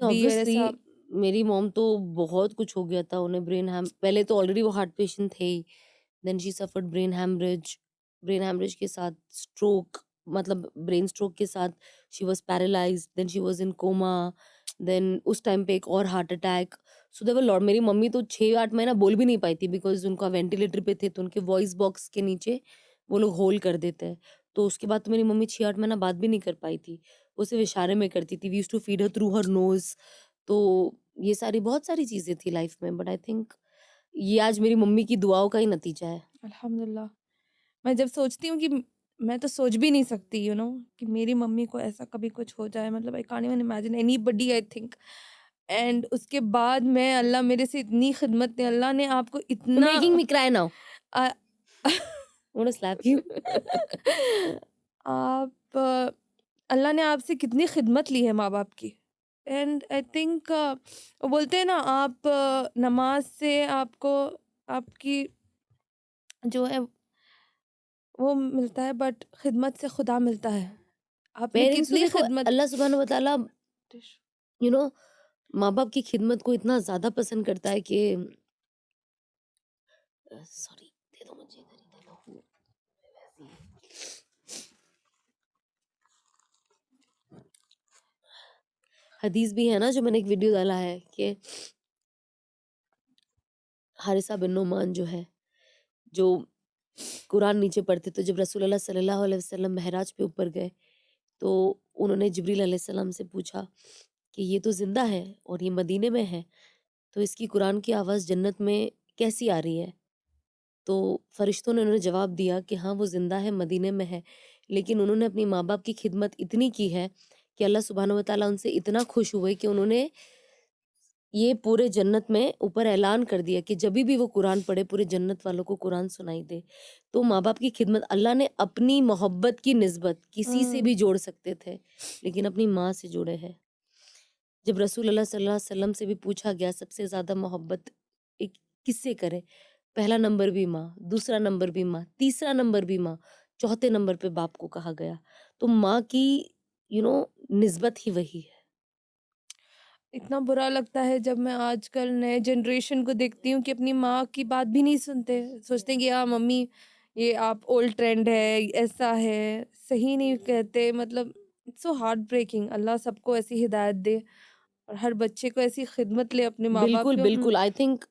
भी और ऑब्वियसली ऐसा? मेरी मॉम तो बहुत कुछ हो गया था उन्हें। ब्रेन हैम पहले तो ऑलरेडी वो हार्ट पेशेंट थे ही, then she suffered brain haemorrhage के साथ स्ट्रोक, मतलब ब्रेन स्ट्रोक के साथ she was paralysed, then she was in coma, then उस टाइम पे एक और heart attack. So there were lot. मेरी मम्मी तो 6-8 महीना बोल भी नहीं पाई थी बिकॉज़ उनका वेंटिलेटर पे थे, तो उनके वॉइस बॉक्स के नीचे वो लोग होल कर देते हैं। तो उसके बाद तो मेरी मम्मी 6-8 महीना बात भी नहीं कर पाई थी। वो सिर्फ़ इशारे में करती थी। We used to feed her through her nose. तो ये सारी बहुत सारी चीज़ें थी लाइफ़ में, बट आई थिंक ये आज मेरी मम्मी की दुआओं का ही नतीजा है। अल्हम्दुलिल्लाह। मैं जब सोचती हूँ कि मैं तो सोच भी नहीं सकती कि मेरी मम्मी को ऐसा कभी कुछ हो जाए, मतलब I can't even imagine anybody I think. And उसके बाद मैं, अल्लाह मेरे से इतनी खिदमत ने, अल्लाह ने आपको You're इतना making me cry now. Uh, I want to slap you. आप अल्लाह ने आपसे कितनी खिदमत ली है माँ बाप की। एंड आई थिंक वो बोलते हैं ना, आप नमाज से आपको आपकी जो है वो मिलता है, बट खिदमत से खुदा मिलता है। आपने पेरेंट्स तो कितनी देखो खिदमत। अल्लाह सुब्हान व तआला यू नो माँ-बाप की खिदमत को इतना ज़्यादा पसंद करता है कि सॉरी दे दो मुझे, इधर ही दे दो। हदीस भी है ना, जो मैंने एक वीडियो डाला है कि हारिसा बिन नोमान जो है, जो कुरान नीचे पढ़ते, तो जब रसूलुल्लाह सल्लल्लाहु अलैहि वसल्लम महराज पे ऊपर गए, तो उन्होंने जिब्रील अलैहिस्सलाम से पूछा कि ये तो ज़िंदा है और ये मदीने में है, तो इसकी कुरान की आवाज़ जन्नत में कैसी आ रही है? तो फरिश्तों ने उन्हें जवाब दिया कि हाँ, वो ज़िंदा है, मदीने में है, लेकिन उन्होंने अपनी माँ-बाप की खिदमत इतनी की है कि अल्लाह सुब्हानहू व तआला उनसे इतना खुश हुए कि उन्होंने ये पूरे जन्नत में ऊपर ऐलान कर दिया कि जभी भी वो कुरान पढ़े, पूरे जन्नत वालों को कुरान सुनाई दे। तो माँ-बाप की खिदमत अल्लाह ने अपनी मोहब्बत की निस्बत किसी से भी जोड़ सकते थे, लेकिन अपनी माँ से जोड़े हैं। जब रसूल अल्लाह सल्लल्लाहु अलैहि वसल्लम से भी पूछा गया सबसे ज़्यादा मोहब्बत एक किससे करें? पहला नंबर भी माँ, दूसरा नंबर भी माँ, तीसरा नंबर भी माँ, चौथे नंबर पे बाप को कहा गया। तो माँ की यू नो निस्बत ही वही है। इतना बुरा लगता है जब मैं आजकल नए जनरेशन को देखती हूँ कि अपनी माँ की बात भी नहीं सुनते। सोचते हैं कि हाँ मम्मी, ये आप ओल्ड ट्रेंड है, ऐसा है, सही नहीं कहते। मतलब इट्स सो हार्ट ब्रेकिंग। अल्लाह सबको ऐसी हिदायत दे और हर बच्चे को ऐसी खिदमत ले अपने माँ बाप बिल्कुल, की। बिल्कुल। आई थिंक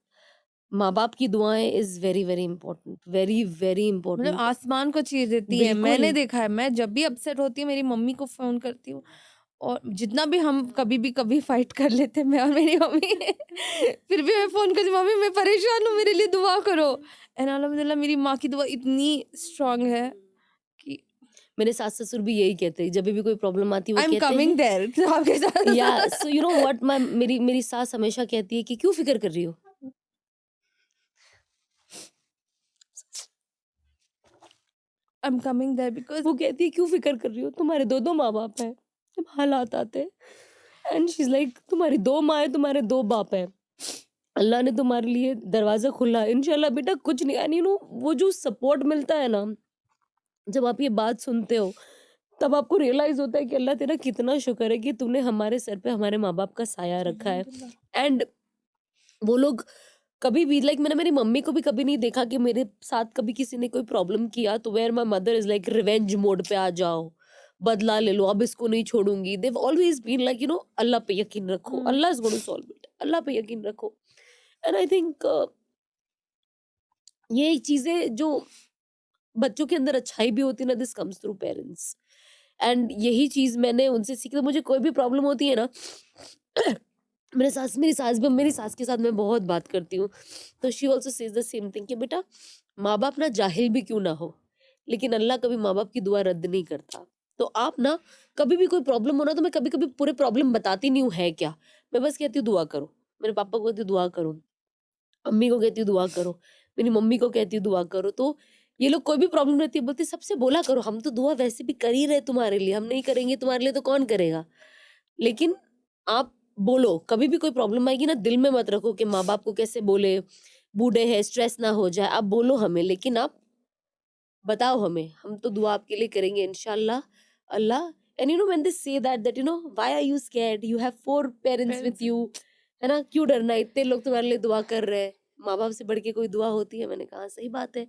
माँ-बाप की दुआएँ is very, very important, very, very मतलब इम्पोर्टेंट। आसमान को चीर देती है। बिल्कुल, मैंने देखा है, मैं जब भी अपसेट होती हूँ मेरी मम्मी को फ़ोन करती हूँ, और जितना भी हम कभी फाइट कर लेते हैं मैं और मेरी मम्मी फिर भी मैं फ़ोन करती हूँ, मम्मी मैं परेशान हूँ, मेरे लिए दुआ करो। एंड अल्हम्दुलिल्लाह मेरी माँ की दुआ इतनी स्ट्रॉन्ग है कि मेरे सास-ससुर भी यही कहते हैं, जब भी कोई प्रॉब्लम आती है वो आई एम कहते कमिंग हैं देयर आपके या साथ। So you know what my मेरी मेरी सास हमेशा कहती है कि क्यों फ़िक्र कर रही हो? I am coming there because वो कहती है क्यों फ़िक्र कर रही हो? तुम्हारे 2-2 माँ-बाप हैं। जब हालात आते हैं एंड शी इज़ लाइक तुम्हारी 2 माँ हैं, तुम्हारे 2 बाप हैं। अल्लाह ने तुम्हारे लिए दरवाज़ा खोला है, इंशाल्लाह बेटा कुछ नहीं एंड यू नो वो जो सपोर्ट मिलता है ना, जब आप ये बात सुनते हो, तब आपको रियलाइज़ होता है कि अल्लाह तेरा कितना शुक्र है कि तूने हमारे सर पे हमारे माँ-बाप का साया रखा है। अल्हम्दुलिल्लाह। एंड वो लोग कभी भी लाइक मैंने मेरी मम्मी को भी कभी नहीं देखा कि मेरे साथ कभी किसी ने कोई प्रॉब्लम किया तो where my mother is like revenge mode पे आ जाओ, बदला ले लो, अब इसको नहीं छोड़ूँगी। They have always been like you know Allah पे यकीन रखो, हुँ। Allah is gonna solve it, Allah पे यकीन रखो। एंड आई थिंक ये चीज़ें जो बच्चों के अंदर अच्छाई भी होती है ना, this comes through parents. And यही चीज़ मैंने उनसे सीखी। तो मुझे कोई भी प्रॉब्लम होती है ना मेरी सास के साथ मैं बहुत बात करती हूँ, तो she also says the same thing कि बेटा माँ बाप ना जाहिल भी क्यों ना हो, लेकिन अल्लाह कभी माँ बाप की दुआ रद्द नहीं करता। तो आप ना कभी भी कोई प्रॉब्लम हो ना, तो मैं कभी कभी पूरे प्रॉब्लम बताती नहीं हूँ है क्या, मैं बस कहती हूँ दुआ करो। मेरे पापा को कहती हूँ दुआ करो, अम्मी को कहती हूँ दुआ करो, मेरी मम्मी को कहती हूँ दुआ करो। तो ये लोग कोई भी प्रॉब्लम रहती है बोलते सबसे बोला करो, हम तो दुआ वैसे भी कर ही रहे तुम्हारे लिए, हम नहीं करेंगे तुम्हारे लिए तो कौन करेगा। लेकिन आप बोलो, कभी भी कोई प्रॉब्लम आएगी ना दिल में मत रखो कि माँ बाप को कैसे बोले, बूढ़े हैं स्ट्रेस ना हो जाए। आप बोलो हमें, लेकिन आप बताओ हमें, हम तो दुआ आपके लिए करेंगे इंशाल्लाह। Allah and you know when they say that you know why are you scared, you have 4 parents with parents you, है ना, क्यों डरना है, इतने लोग तुम्हारे लिए दुआ कर रहे हैं, माँ बाप से बढ़ के कोई दुआ होती है? मैंने कहा सही बात है।